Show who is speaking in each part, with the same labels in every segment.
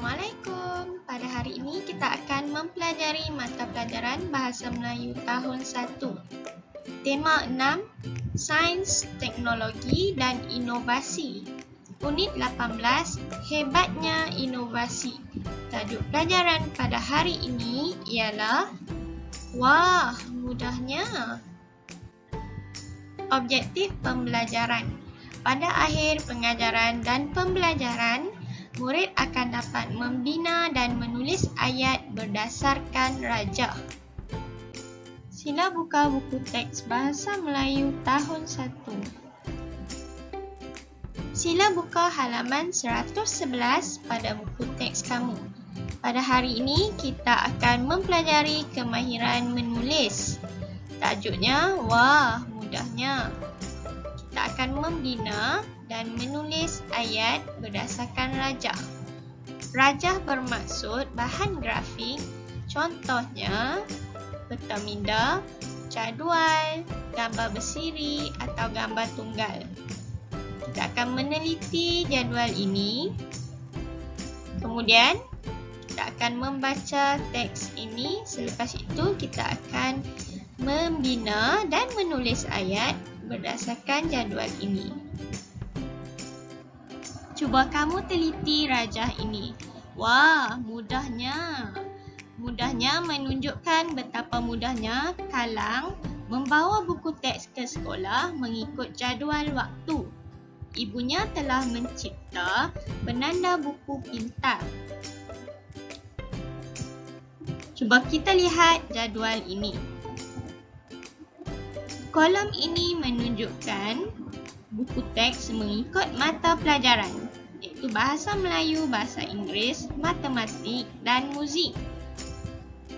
Speaker 1: Assalamualaikum. Pada hari ini kita akan mempelajari mata pelajaran Bahasa Melayu tahun 1. Tema 6, Sains, Teknologi dan Inovasi. Unit 18, Hebatnya Inovasi. Tajuk pelajaran pada hari ini ialah Wah, mudahnya. Objektif pembelajaran. Pada akhir pengajaran dan pembelajaran, murid akan dapat membina dan menulis ayat berdasarkan rajah. Sila buka buku teks Bahasa Melayu tahun 1. Sila buka halaman 111 pada buku teks kamu. Pada hari ini, kita akan mempelajari kemahiran menulis. Tajuknya, Wah, mudahnya. Kita akan membina dan menulis ayat berdasarkan rajah. Rajah bermaksud bahan grafik, contohnya peta minda, jadual, gambar bersiri atau gambar tunggal. Kita akan meneliti jadual ini. Kemudian, kita akan membaca teks ini. Selepas itu, kita akan membina dan menulis ayat berdasarkan jadual ini. Cuba kamu teliti rajah ini. Wah, mudahnya. Mudahnya menunjukkan betapa mudahnya Kalang membawa buku teks ke sekolah mengikut jadual waktu. Ibunya telah mencipta penanda buku pintar. Cuba kita lihat jadual ini. Kolom ini menunjukkan buku teks mengikut mata pelajaran, iaitu Bahasa Melayu, Bahasa Inggeris, Matematik dan Muzik.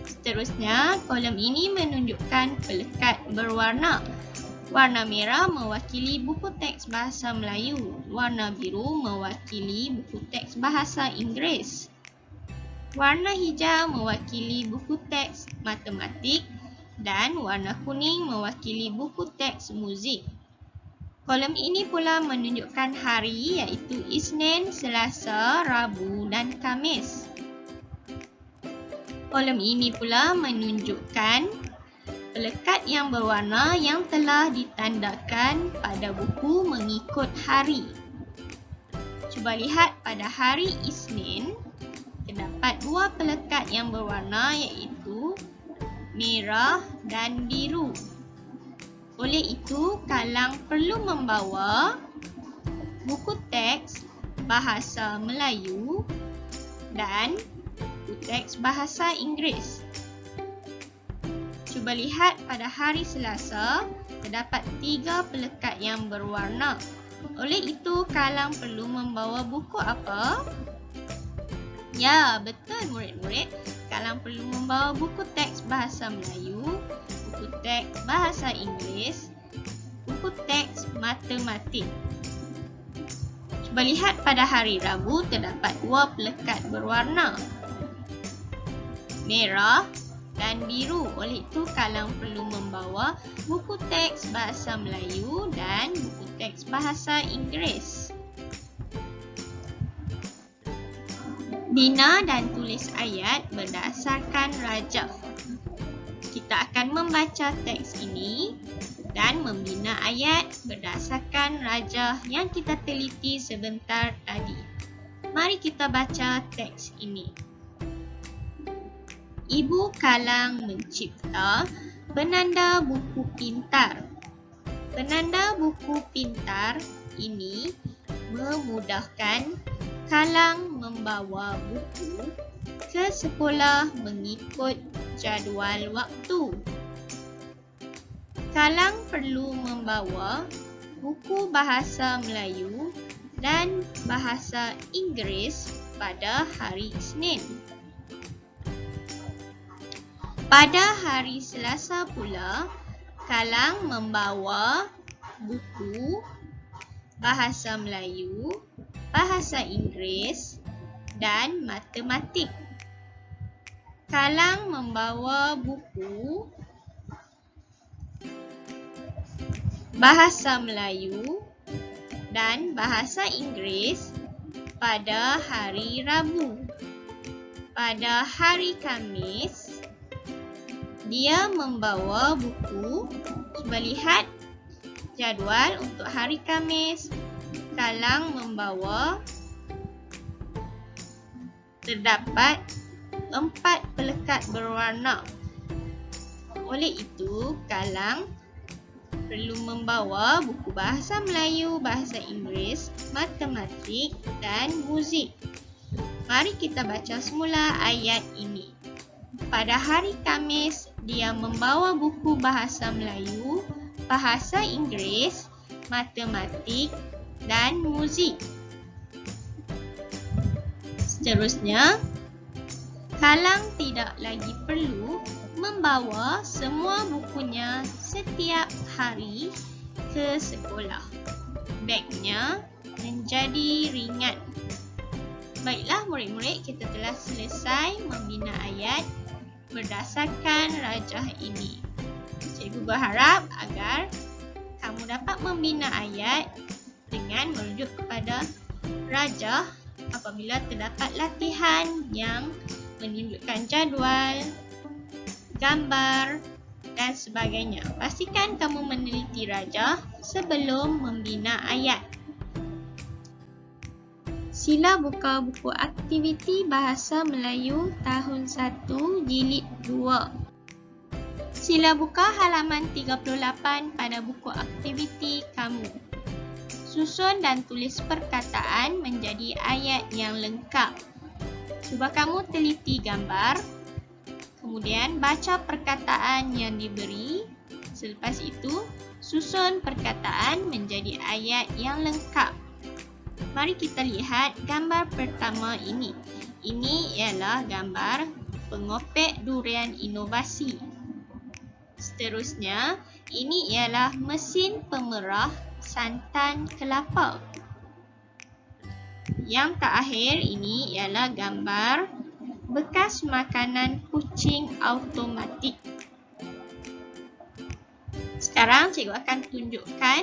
Speaker 1: Seterusnya, kolom ini menunjukkan pelekat berwarna. Warna merah mewakili buku teks Bahasa Melayu, warna biru mewakili buku teks Bahasa Inggeris. Warna hijau mewakili buku teks Matematik dan warna kuning mewakili buku teks Muzik. Kolom ini pula menunjukkan hari iaitu Isnin, Selasa, Rabu dan Khamis. Kolom ini pula menunjukkan pelekat yang berwarna yang telah ditandakan pada buku mengikut hari. Cuba lihat pada hari Isnin, terdapat dua pelekat yang berwarna iaitu merah dan biru. Oleh itu, Kalang perlu membawa buku teks Bahasa Melayu dan buku teks Bahasa Inggeris. Cuba lihat pada hari Selasa, terdapat 3 pelekat yang berwarna. Oleh itu, Kalang perlu membawa buku apa? Ya, betul murid-murid. Kalang perlu membawa buku teks Bahasa Melayu, buku teks Bahasa Inggeris, buku teks Matematik. Cuba lihat pada hari Rabu terdapat 2 pelekat berwarna merah dan biru. Oleh itu, Kalang perlu membawa buku teks Bahasa Melayu dan buku teks Bahasa Inggeris. Bina dan tulis ayat berdasarkan rajah. Kita akan membaca teks ini dan membina ayat berdasarkan rajah yang kita teliti sebentar tadi. Mari kita baca teks ini. Ibu Kalang mencipta penanda buku pintar. Penanda buku pintar ini memudahkan Kalang membawa buku ke sekolah mengikut jadual waktu. Kalang perlu membawa buku Bahasa Melayu dan Bahasa Inggeris pada hari Isnin. Pada hari Selasa pula, Kalang membawa buku Bahasa Melayu, Bahasa Inggeris dan Matematik. Kalang membawa buku Bahasa Melayu dan Bahasa Inggeris pada hari Rabu. Pada hari Khamis, dia membawa buku. Cuba lihat jadual untuk hari Khamis. Kalang membawa, terdapat 4 pelekat berwarna. Oleh itu, Kalang perlu membawa buku bahasa Melayu, bahasa Inggeris, matematik dan muzik. Mari kita baca semula ayat ini. Pada hari Khamis, dia membawa buku bahasa Melayu, bahasa Inggeris, matematik dan muzik. Seterusnya, Kalang tidak lagi perlu membawa semua bukunya setiap hari ke sekolah. Bagnya menjadi ringan. Baiklah murid-murid, kita telah selesai membina ayat berdasarkan rajah ini. Cikgu berharap agar kamu dapat membina ayat dengan merujuk kepada rajah apabila terdapat latihan yang menunjukkan jadual, gambar dan sebagainya. Pastikan kamu meneliti rajah sebelum membina ayat. Sila buka buku aktiviti Bahasa Melayu tahun 1 jilid 2. Sila buka halaman 38 pada buku aktiviti kamu. Susun dan tulis perkataan menjadi ayat yang lengkap. Cuba kamu teliti gambar, kemudian baca perkataan yang diberi. Selepas itu, susun perkataan menjadi ayat yang lengkap. Mari kita lihat gambar pertama ini. Ini ialah gambar pengopek durian inovasi. Seterusnya, ini ialah mesin pemerah santan kelapa. Yang terakhir ini ialah gambar bekas makanan kucing automatik. Sekarang cikgu akan tunjukkan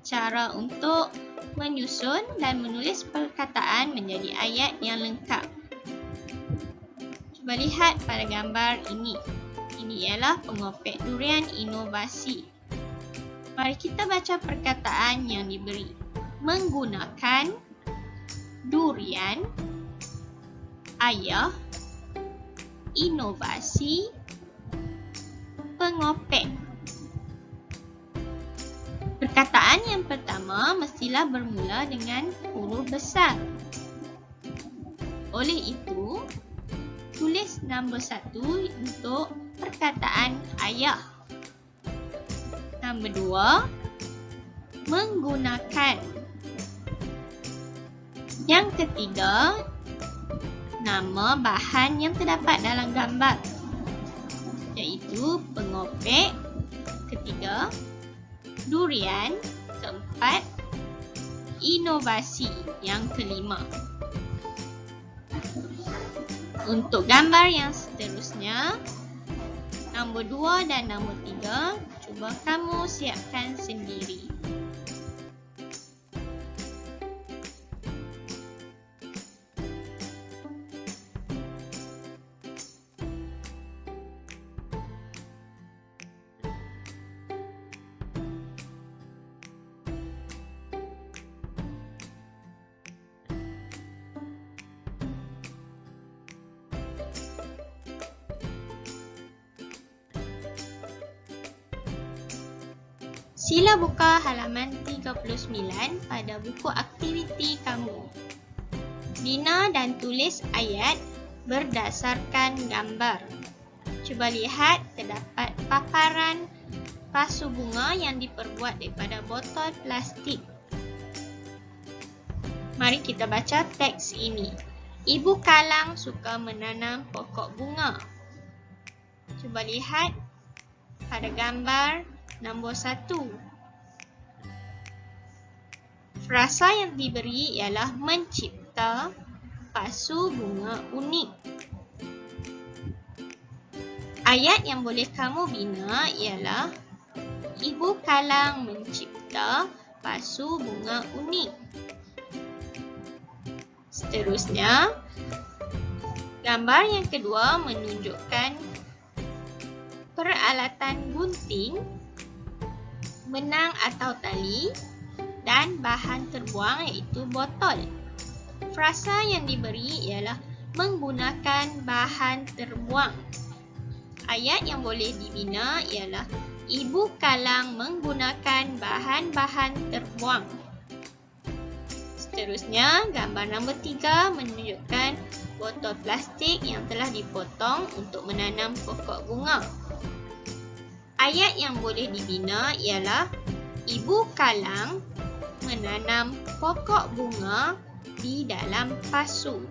Speaker 1: cara untuk menyusun dan menulis perkataan menjadi ayat yang lengkap. Cuba lihat pada gambar ini. Ini ialah pengopek durian inovasi. Mari kita baca perkataan yang diberi. Menggunakan durian, ayah, inovasi, pengopek. Perkataan yang pertama mestilah bermula dengan huruf besar. Oleh itu, tulis nombor 1 untuk perkataan ayah. Nombor 2, menggunakan. Yang ketiga, nama bahan yang terdapat dalam gambar, iaitu pengopek. Ketiga, durian. Keempat, inovasi. Yang kelima. Untuk gambar yang seterusnya, nombor 2 dan nombor 3, cuba kamu siapkan sendiri. Sila buka halaman 39 pada buku aktiviti kamu. Bina dan tulis ayat berdasarkan gambar. Cuba lihat terdapat paparan pasu bunga yang diperbuat daripada botol plastik. Mari kita baca teks ini. Ibu Kalang suka menanam pokok bunga. Cuba lihat pada gambar nombor 1. Frasa yang diberi ialah mencipta pasu bunga unik. Ayat yang boleh kamu bina ialah Ibu Kalang mencipta pasu bunga unik. Seterusnya, gambar yang kedua menunjukkan peralatan gunting, benang atau tali dan bahan terbuang iaitu botol. Frasa yang diberi ialah menggunakan bahan terbuang. Ayat yang boleh dibina ialah ibu kalang menggunakan bahan-bahan terbuang. Seterusnya, gambar nombor 3 menunjukkan botol plastik yang telah dipotong untuk menanam pokok bunga. Ayat yang boleh dibina ialah ibu kalang menanam pokok bunga di dalam pasu.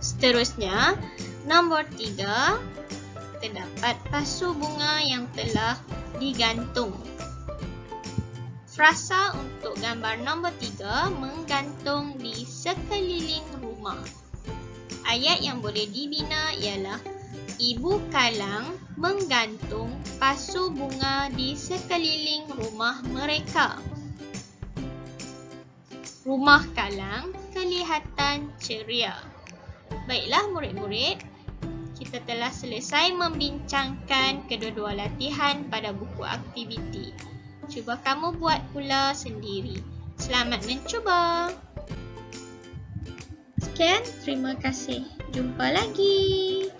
Speaker 1: Seterusnya, nombor 3, terdapat pasu bunga yang telah digantung. Frasa untuk gambar nombor 3 menggantung di sekeliling rumah. Ayat yang boleh dibina ialah ibu kalang menggantung pasu bunga di sekeliling rumah mereka. Rumah kalang kelihatan ceria. Baiklah murid-murid, kita telah selesai membincangkan kedua-dua latihan pada buku aktiviti. Cuba kamu buat pula sendiri. Selamat mencuba. Sekian, terima kasih. Jumpa lagi.